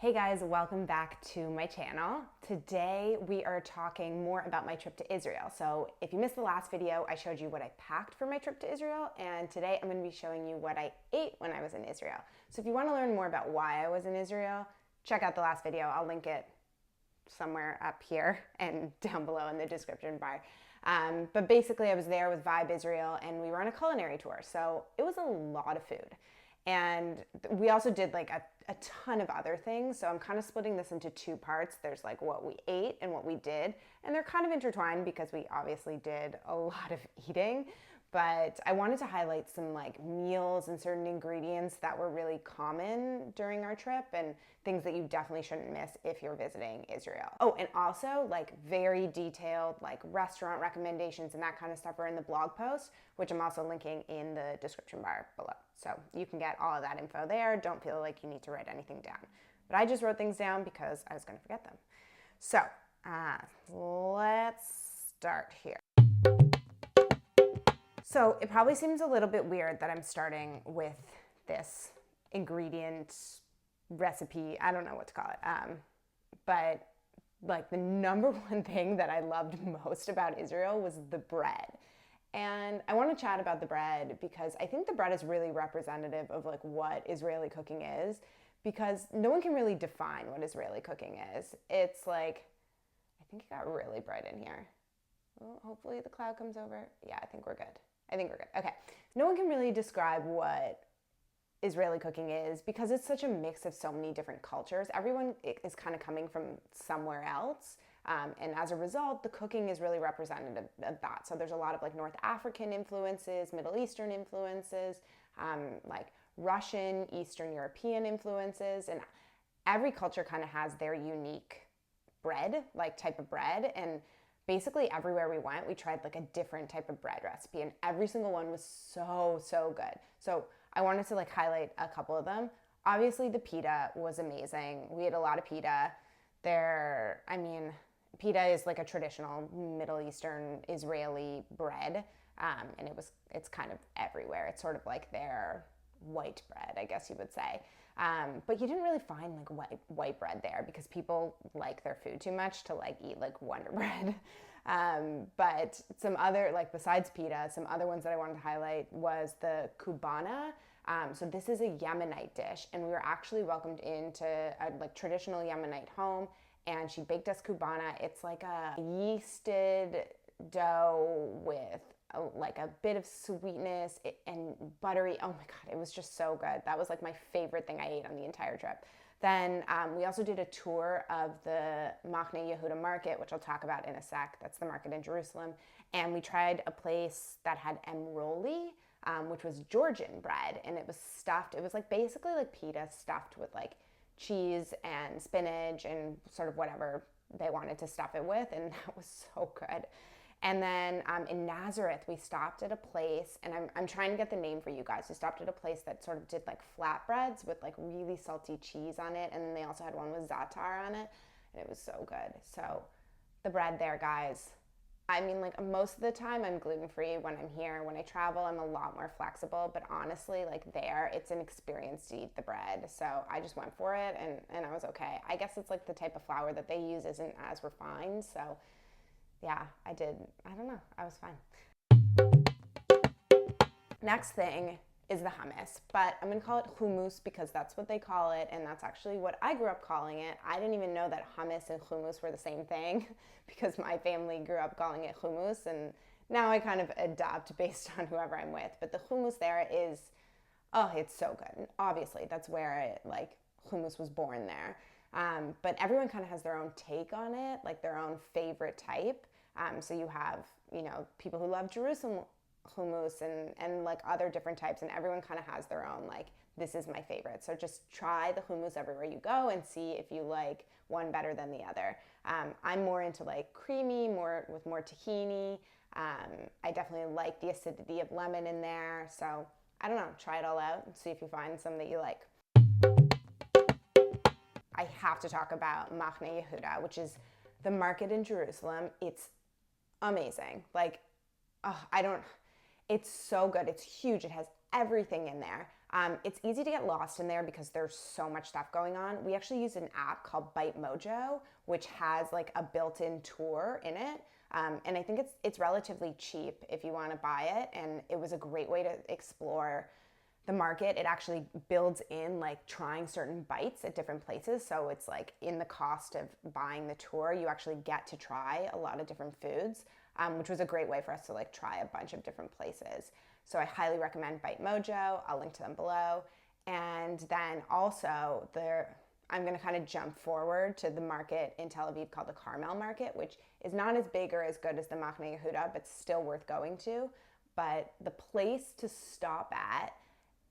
Hey guys, welcome back to my channel. Today we are talking more about my trip to Israel. So if you missed the last video, I showed you what I packed for my trip to Israel, and today I'm going to be showing you what I ate when I was in Israel. So if you want to learn more about why I was in Israel, check out the last video. I'll link it somewhere up here and down below in the description bar. But basically I was there with Vibe Israel and we were on a culinary tour. So it was a lot of food. And we also did like a ton of other things. So I'm kind of splitting this into two parts. There's like what we ate and what we did. And they're kind of intertwined because we obviously did a lot of eating. But I wanted to highlight some like meals and certain ingredients that were really common during our trip and things that you definitely shouldn't miss if you're visiting Israel. Oh, and also like very detailed like restaurant recommendations and that kind of stuff are in the blog post, which I'm also linking in the description bar below. So you can get all of that info there. Don't feel like you need to write anything down. But I just wrote things down because I was going to forget them. So let's start here. So it probably seems a little bit weird that I'm starting with this ingredient recipe. I don't know what to call it. But like the number one thing that I loved most about Israel was the bread. And I want to chat about the bread because I think the bread is really representative of like what Israeli cooking is, because no one can really define what Israeli cooking is. It's like, I think it got really bright in here. Well, hopefully the cloud comes over. Yeah, I think we're good. Okay. No one can really describe what Israeli cooking is because it's such a mix of so many different cultures. Everyone is kind of coming from somewhere else. And as a result, the cooking is really representative of that. So there's a lot of like North African influences, Middle Eastern influences, like Russian, Eastern European influences. And every culture kind of has their unique bread, like type of bread. And basically everywhere we went, we tried like a different type of bread recipe. And every single one was so good. So I wanted to like highlight a couple of them. Obviously the pita was amazing. We ate a lot of pita. Pita is like a traditional Middle Eastern Israeli bread, and it's kind of everywhere. It's sort of like their white bread, I guess you would say. But you didn't really find like white bread there because people like their food too much to like eat like Wonder Bread. But some other, like besides pita, some other ones that I wanted to highlight was the kubana. So this is a Yemenite dish, and we were actually welcomed into a like traditional Yemenite home, and she baked us kubana. It's like a yeasted dough with like a bit of sweetness and buttery. Oh my God, it was just so good. That was like my favorite thing I ate on the entire trip. Then we also did a tour of the Mach market, which I'll talk about in a sec. That's the market in Jerusalem. And we tried a place that had emroli, which was Georgian bread. And it was stuffed. It was like basically like pita stuffed with like cheese and spinach and sort of whatever they wanted to stuff it with. And that was so good. And then in Nazareth, we stopped at a place, and I'm trying to get the name for you guys. We stopped at a place that sort of did like flatbreads with like really salty cheese on it. And then they also had one with za'atar on it. And it was so good. So the bread there, guys. I mean, like most of the time I'm gluten-free when I'm here. When I travel, I'm a lot more flexible. But honestly, like there, it's an experience to eat the bread. So I just went for it and I was okay. I guess it's like the type of flour that they use isn't as refined. So yeah, I don't know, I was fine. Next thing is the hummus, but I'm gonna call it hummus because that's what they call it, and that's actually what I grew up calling it. I didn't even know that hummus and hummus were the same thing because my family grew up calling it hummus, and now I kind of adapt based on whoever I'm with. But the hummus there is, oh, it's so good. And obviously, that's where hummus was born there. But everyone kind of has their own take on it, like their own favorite type. So you have, people who love Jerusalem hummus and like other different types, and everyone kind of has their own, like, this is my favorite. So just try the hummus everywhere you go and see if you like one better than the other. I'm more into like creamy, with more tahini. I definitely like the acidity of lemon in there. So I don't know, try it all out and see if you find some that you like. I have to talk about Mach, which is the market in Jerusalem. It's amazing. Like, it's so good. It's huge. It has everything in there. It's easy to get lost in there because there's so much stuff going on. We actually use an app called Bite Mojo, which has like a built-in tour in it. And I think it's relatively cheap if you want to buy it. And it was a great way to explore the market. It actually builds in like trying certain bites at different places. So it's like in the cost of buying the tour, you actually get to try a lot of different foods, which was a great way for us to like try a bunch of different places. So I highly recommend Bite Mojo. I'll link to them below. And then also I'm going to kind of jump forward to the market in Tel Aviv called the Carmel Market, which is not as big or as good as the Machne Yehuda, but still worth going to. But the place to stop at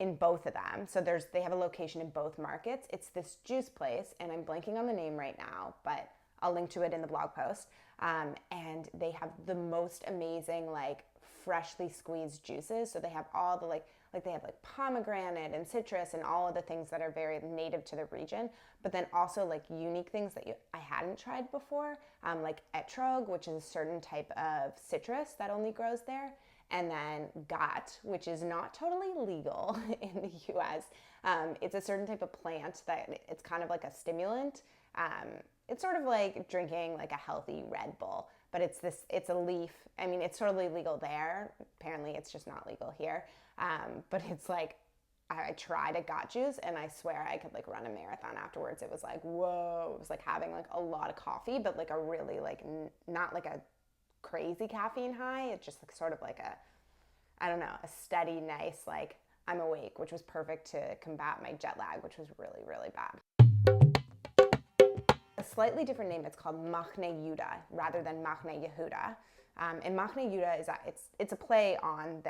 in both of them, so they have a location in both markets. It's this juice place, and I'm blanking on the name right now, but I'll link to it in the blog post. And they have the most amazing, like, freshly squeezed juices. So they have all the like they have like pomegranate and citrus and all of the things that are very native to the region, but then also like unique things that I hadn't tried before, like etrog, which is a certain type of citrus that only grows there, and then gat, which is not totally legal in the US. It's a certain type of plant that it's kind of like a stimulant. It's sort of like drinking like a healthy Red Bull, but it's a leaf. I mean, it's totally legal there. Apparently it's just not legal here. But it's like, I tried a got juice and I swear I could like run a marathon afterwards. It was like, whoa, it was like having like a lot of coffee, but like a really like, not like a crazy caffeine high. It's just like sort of like I don't know, a steady, nice, like I'm awake, which was perfect to combat my jet lag, which was really, really bad. A slightly different name, it's called Machne Yehuda rather than Machne Yehuda. And Machne Yehuda is it's a play on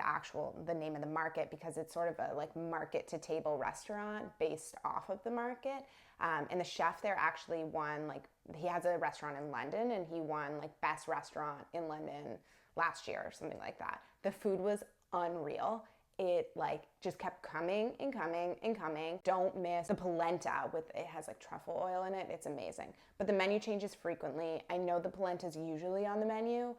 the name of the market, because it's sort of a like market to table restaurant based off of the market. And the chef there actually won, like, he has a restaurant in London and he won like best restaurant in London last year or something like that. The food was unreal. It like just kept coming and coming and coming. Don't miss the polenta it has like truffle oil in it. It's amazing. But the menu changes frequently. I know the polenta is usually on the menu,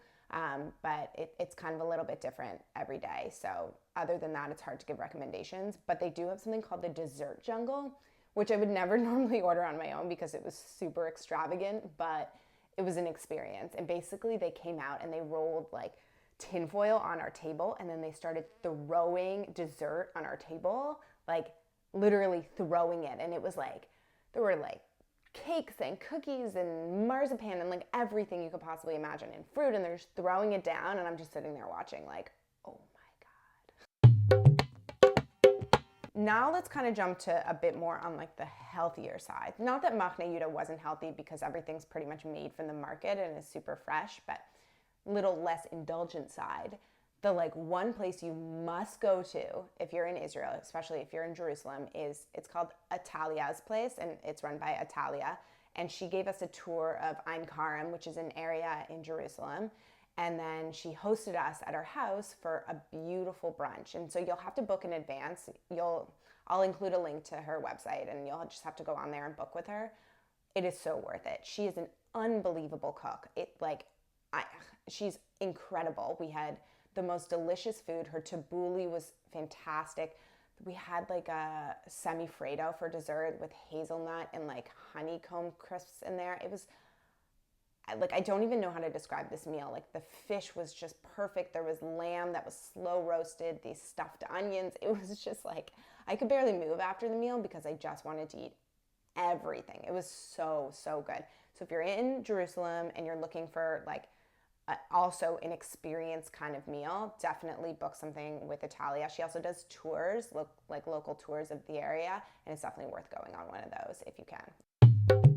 but it's kind of a little bit different every day. So other than that, it's hard to give recommendations. But they do have something called the dessert jungle, which I would never normally order on my own because it was super extravagant, but it was an experience. And basically they came out and they rolled like tinfoil on our table, and then they started throwing dessert on our table, like literally throwing it. And it was like, there were like cakes and cookies and marzipan and like everything you could possibly imagine, and fruit, and they're just throwing it down, and I'm just sitting there watching like, oh my God. Now let's kind of jump to a bit more on like the healthier side. Not that Machne Yehuda wasn't healthy, because everything's pretty much made from the market and is super fresh, but little less indulgent side. The like one place you must go to if you're in Israel, especially if you're in Jerusalem, it's called Talias Place, and it's run by Talia. And she gave us a tour of Ein Karim, which is an area in Jerusalem. And then she hosted us at her house for a beautiful brunch. And so you'll have to book in advance. I'll include a link to her website, and you'll just have to go on there and book with her. It is so worth it. She is an unbelievable cook. She's incredible. We had the most delicious food. Her tabbouleh was fantastic. We had like a semifreddo for dessert with hazelnut and like honeycomb crisps in there. It was like, I don't even know how to describe this meal. Like the fish was just perfect. There was lamb that was slow roasted, these stuffed onions. It was just like, I could barely move after the meal because I just wanted to eat everything. It was so, so good. So if you're in Jerusalem and you're looking for like also an experience kind of meal, definitely book something with Italia. She also does tours, like local tours of the area, and it's definitely worth going on one of those if you can.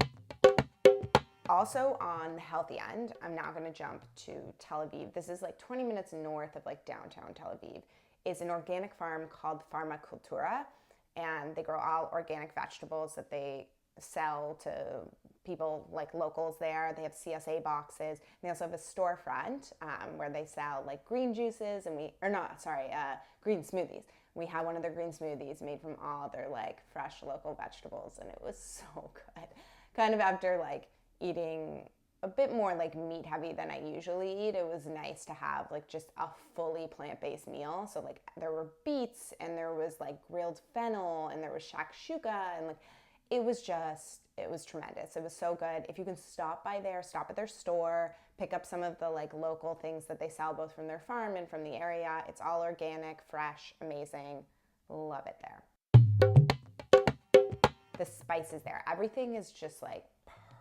Also on the healthy end, I'm now going to jump to Tel Aviv. This is like 20 minutes north of like downtown Tel Aviv. It's an organic farm called Pharmacal Rah, and they grow all organic vegetables that they sell to people like locals there. They have CSA boxes. They also have a storefront where they sell like green juices green smoothies. We had one of their green smoothies made from all their like fresh local vegetables, and it was so good. Kind of after like eating a bit more like meat heavy than I usually eat, it was nice to have like just a fully plant-based meal. So like there were beets and there was like grilled fennel and there was shakshuka and like it was tremendous. It was so good. If you can stop by there, stop at their store, pick up some of the like local things that they sell both from their farm and from the area. It's all organic, fresh, amazing. Love it there. The spices there, everything is just like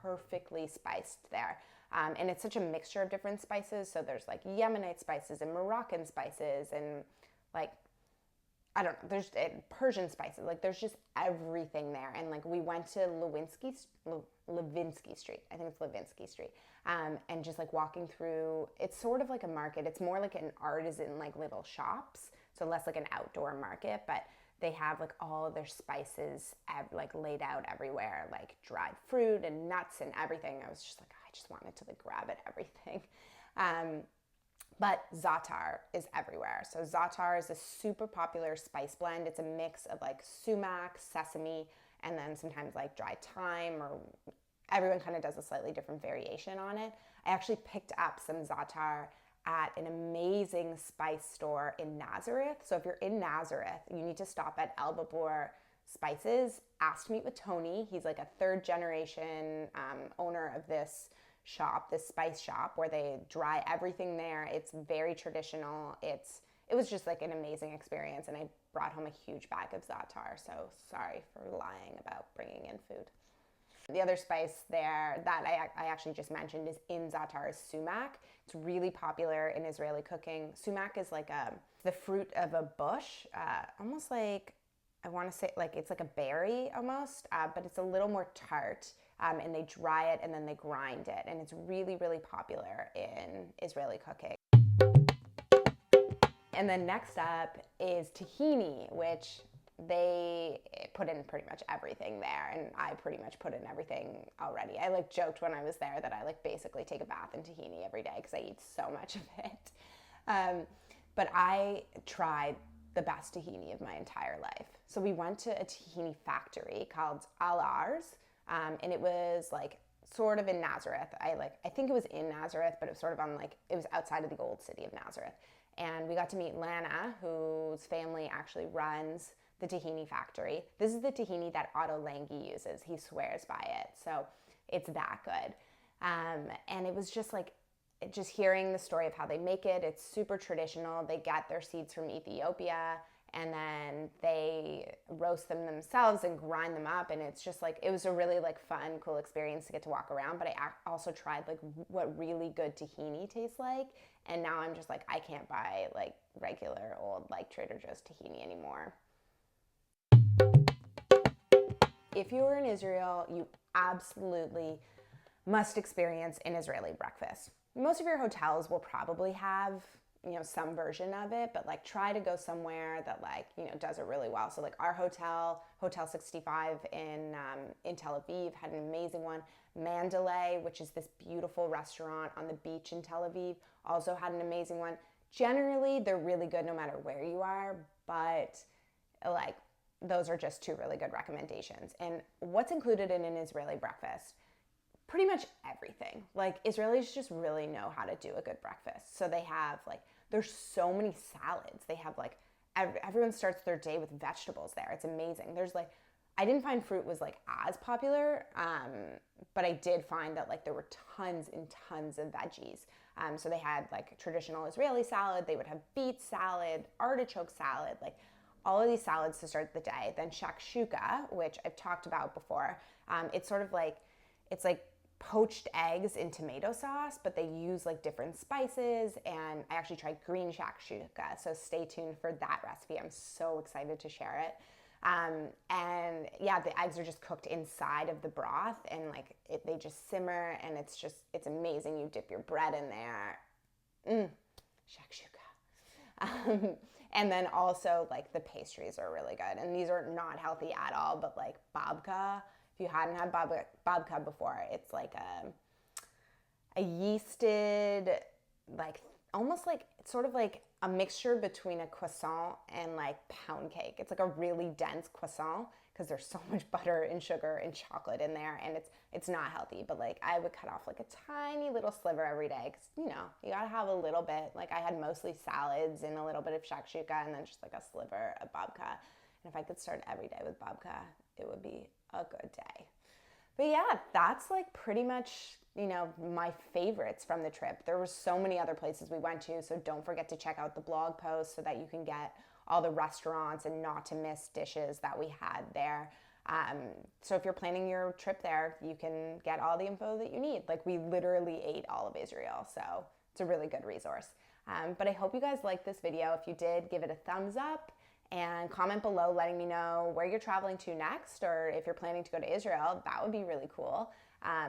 perfectly spiced there. And it's such a mixture of different spices. So there's like Yemenite spices and Moroccan spices and like, I don't know, there's Persian spices. Like there's just everything there. And like we went to Lewinsky Street. I think it's Lewinsky Street. And just like walking through, it's sort of like a market. It's more like an artisan, like little shops. So less like an outdoor market, but they have like all of their spices like laid out everywhere, like dried fruit and nuts and everything. I was just like, I just wanted to like grab at everything. But za'atar is everywhere. So za'atar is a super popular spice blend. It's a mix of like sumac, sesame, and then sometimes like dried thyme, or everyone kind of does a slightly different variation on it. I actually picked up some za'atar at an amazing spice store in Nazareth. So if you're in Nazareth, you need to stop at El Babur Spices. Ask to meet with Tony. He's like a third generation owner of this shop, this spice shop, where they dry everything there. It's very traditional. It was just like an amazing experience, and I brought home a huge bag of za'atar. So sorry for lying about bringing in food. The other spice there that I actually just mentioned is in za'atar is sumac. It's really popular in Israeli cooking. Sumac is like the fruit of a bush, almost like, I want to say like it's like a berry almost, but it's a little more tart. And they dry it and then they grind it. And it's really, really popular in Israeli cooking. And then next up is tahini, which they put in pretty much everything there, and I pretty much put in everything already. I like joked when I was there that I like basically take a bath in tahini every day because I eat so much of it. But I tried the best tahini of my entire life. So we went to a tahini factory called Al-Arz, and it was like sort of in Nazareth. I think it was in Nazareth, but it was sort of on like, it was outside of the old city of Nazareth. And we got to meet Lana, whose family actually runs the tahini factory. This is the tahini that Otto Lengi uses. He swears by it. So it's that good. And it was just like, just hearing the story of how they make it. It's super traditional. They get their seeds from Ethiopia and then they roast them themselves and grind them up. And it's just like, it was a really like fun, cool experience to get to walk around. But I also tried like what really good tahini tastes like. And now I'm just like, I can't buy like regular old like Trader Joe's tahini anymore. If you are in Israel, you absolutely must experience an Israeli breakfast. Most of your hotels will probably have, some version of it, but like try to go somewhere that like, does it really well. So like our hotel, Hotel 65 in Tel Aviv, had an amazing one. Mandalay, which is this beautiful restaurant on the beach in Tel Aviv, also had an amazing one. Generally, they're really good no matter where you are, but like those are just two really good recommendations. And what's included in an Israeli breakfast? Pretty much everything. Like Israelis just really know how to do a good breakfast. So they have like, there's so many salads. They have like, everyone starts their day with vegetables there. It's amazing. There's like, I didn't find fruit was like as popular, but I did find that like there were tons and tons of veggies. So they had like traditional Israeli salad. They would have beet salad, artichoke salad, like all of these salads to start the day. Then shakshuka, which I've talked about before. It's sort of like, it's like poached eggs in tomato sauce, but they use like different spices. And I actually tried green shakshuka, so stay tuned for that recipe. I'm so excited to share it. And yeah, the eggs are just cooked inside of the broth, and like they just simmer, and it's amazing. You dip your bread in there. Shakshuka. And then also like the pastries are really good, and these are not healthy at all, but like babka. If you hadn't had babka before, it's like a yeasted, like almost like, it's sort of like a mixture between a croissant and like pound cake. It's like a really dense croissant, because there's so much butter and sugar and chocolate in there, and it's not healthy. But like I would cut off like a tiny little sliver every day, because you know, you gotta have a little bit. Like I had mostly salads and a little bit of shakshuka and then just like a sliver of babka. And if I could start every day with babka, it would be a good day. But yeah, that's like pretty much, you know, my favorites from the trip. There were so many other places we went to, so don't forget to check out the blog post so that you can get all the restaurants and not to miss dishes that we had there. So if you're planning your trip there, you can get all the info that you need. Like we literally ate all of Israel, so it's a really good resource. But I hope you guys liked this video. If you did, give it a thumbs up and comment below letting me know where you're traveling to next, or if you're planning to go to Israel. That would be really cool.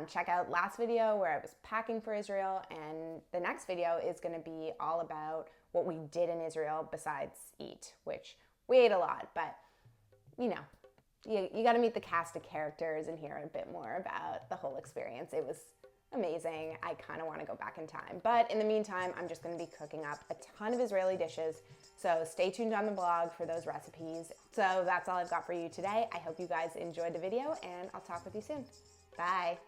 Check out last video where I was packing for Israel, and the next video is going to be all about what we did in Israel besides eat, which we ate a lot, but you know, you got to meet the cast of characters and hear a bit more about the whole experience. It was amazing. I kind of want to go back in time, but in the meantime, I'm just going to be cooking up a ton of Israeli dishes, so stay tuned on the blog for those recipes. So that's all I've got for you today. I hope you guys enjoyed the video, and I'll talk with you soon. Bye.